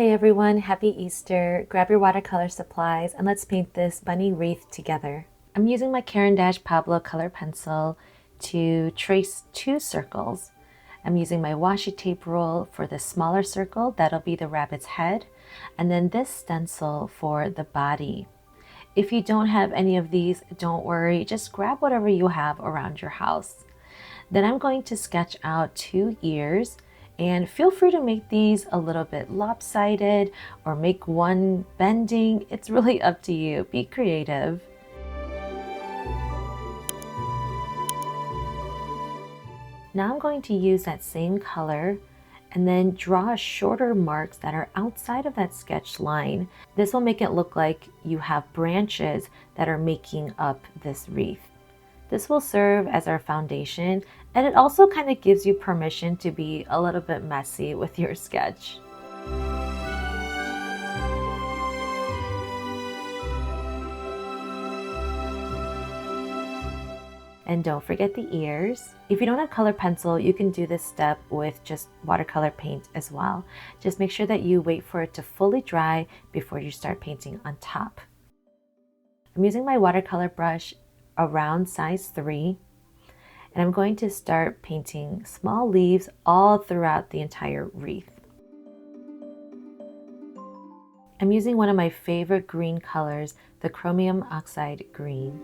Hey everyone, happy Easter. Grab your watercolor supplies and let's paint this bunny wreath together. I'm using my Caran d'Ache Pablo color pencil to trace two circles. I'm using my washi tape roll for the smaller circle, that'll be the rabbit's head, and then this stencil for the body. If you don't have any of these, don't worry, just grab whatever you have around your house. Then I'm going to sketch out two ears, and feel free to make these a little bit lopsided or make one bending. It's really up to you. Be creative. Now I'm going to use that same color and then draw shorter marks that are outside of that sketch line. This will make it look like you have branches that are making up this wreath. This will serve as our foundation, and it also kind of gives you permission to be a little bit messy with your sketch. And don't forget the ears. If you don't have color pencil, you can do this step with just watercolor paint as well. Just make sure that you wait for it to fully dry before you start painting on top. I'm using my watercolor brush around size 3, and I'm going to start painting small leaves all throughout the entire wreath. I'm using one of my favorite green colors, the chromium oxide green.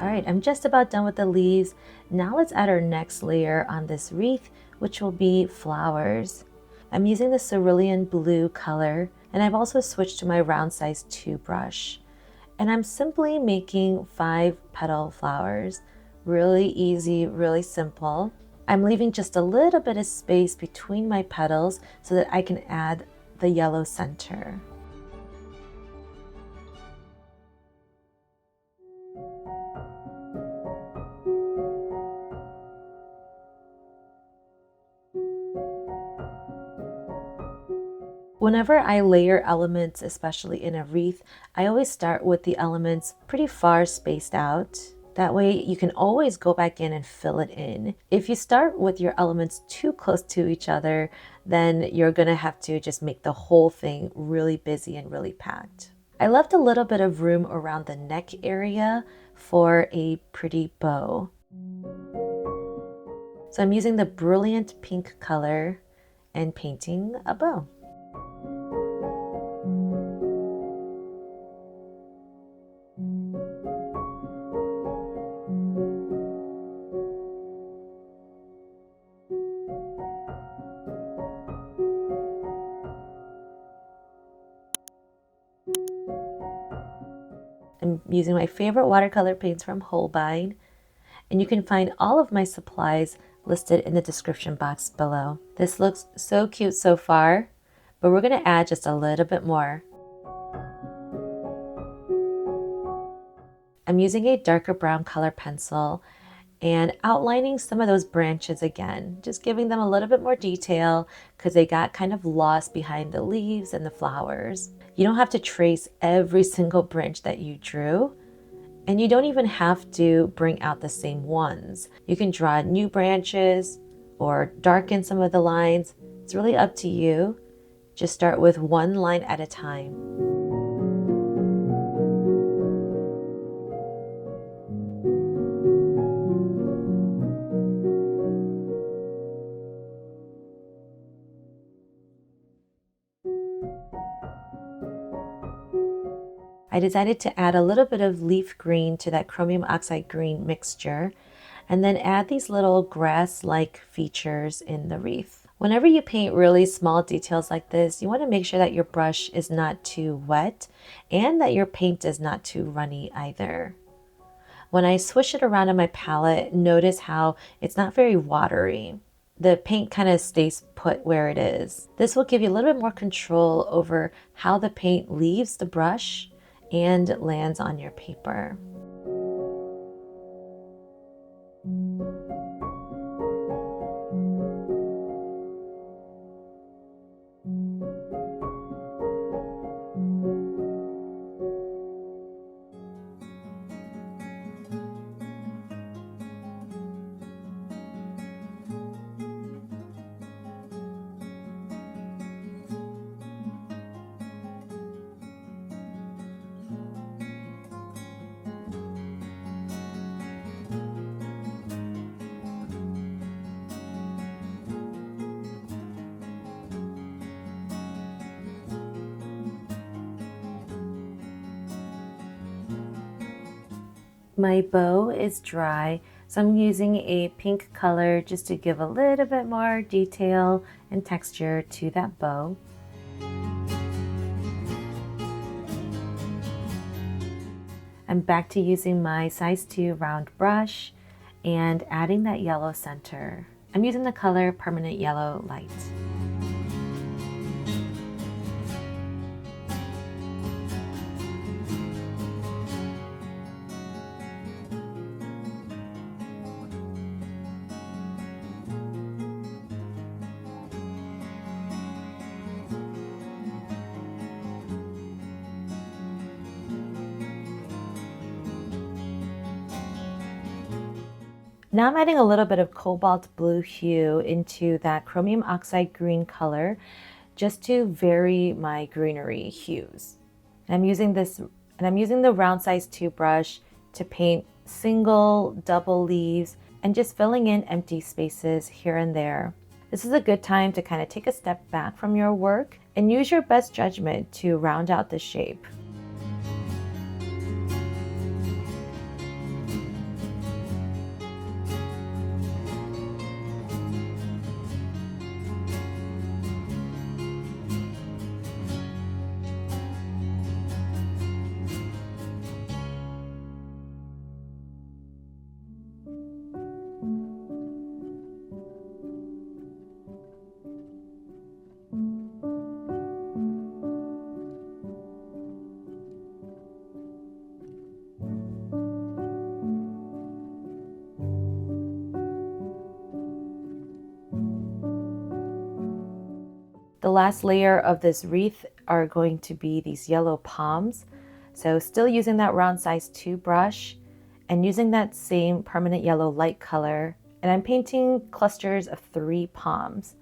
All right, I'm just about done with the leaves. Now let's add our next layer on this wreath, which will be flowers. I'm using the cerulean blue color, and I've also switched to my round size 2 brush. And I'm simply making 5 petal flowers. Really easy, really simple. I'm leaving just a little bit of space between my petals so that I can add the yellow center. Whenever I layer elements, especially in a wreath, I always start with the elements pretty far spaced out. That way you can always go back in and fill it in. If you start with your elements too close to each other, then you're gonna have to just make the whole thing really busy and really packed. I left a little bit of room around the neck area for a pretty bow. So I'm using the brilliant pink color, and painting a bow. I'm using my favorite watercolor paints from Holbein, and you can find all of my supplies listed in the description box below. This looks so cute so far, but we're going to add just a little bit more. I'm using a darker brown color pencil and outlining some of those branches again, just giving them a little bit more detail because they got kind of lost behind the leaves and the flowers. You don't have to trace every single branch that you drew, and you don't even have to bring out the same ones. You can draw new branches or darken some of the lines. It's really up to you. Just start with one line at a time. I decided to add a little bit of leaf green to that chromium oxide green mixture, and then add these little grass-like features in the wreath. Whenever you paint really small details like this, you want to make sure that your brush is not too wet and that your paint is not too runny either. When I swish it around on my palette, notice how it's not very watery. The paint kind of stays put where it is. This will give you a little bit more control over how the paint leaves the brush and lands on your paper. My bow is dry, so I'm using a pink color just to give a little bit more detail and texture to that bow. I'm back to using my size 2 round brush and adding that yellow center. I'm using the color Permanent Yellow Light. Now I'm adding a little bit of cobalt blue hue into that chromium oxide green color just to vary my greenery hues. And I'm using the round size 2 brush to paint single, double leaves and just filling in empty spaces here and there. This is a good time to kind of take a step back from your work and use your best judgment to round out the shape. The last layer of this wreath are going to be these yellow poms. So still using that round size 2 brush and using that same Permanent Yellow Light color. And I'm painting clusters of 3 poms.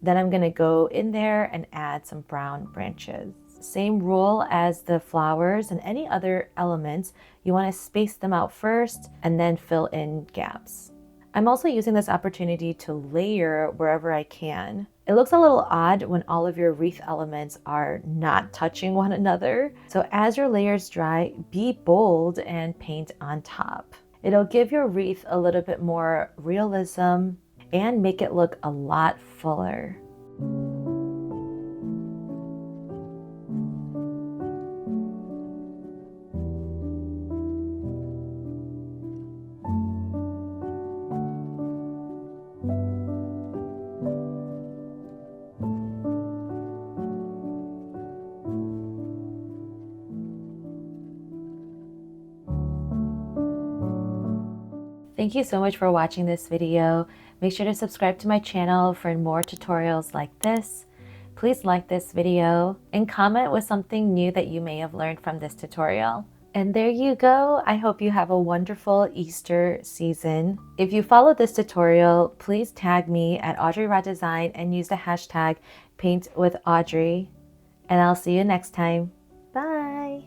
Then I'm gonna go in there and add some brown branches. Same rule as the flowers and any other elements. You wanna space them out first and then fill in gaps. I'm also using this opportunity to layer wherever I can. It looks a little odd when all of your wreath elements are not touching one another. So as your layers dry, be bold and paint on top. It'll give your wreath a little bit more realism and make it look a lot fuller. Thank you so much for watching this video. Make sure to subscribe to my channel for more tutorials like this. Please like this video and comment with something new that you may have learned from this tutorial. And there you go. I hope you have a wonderful Easter season. If you followed this tutorial, please tag me at Audrey Raw Design and use the hashtag #PaintWithAudrey. And I'll see you next time. Bye!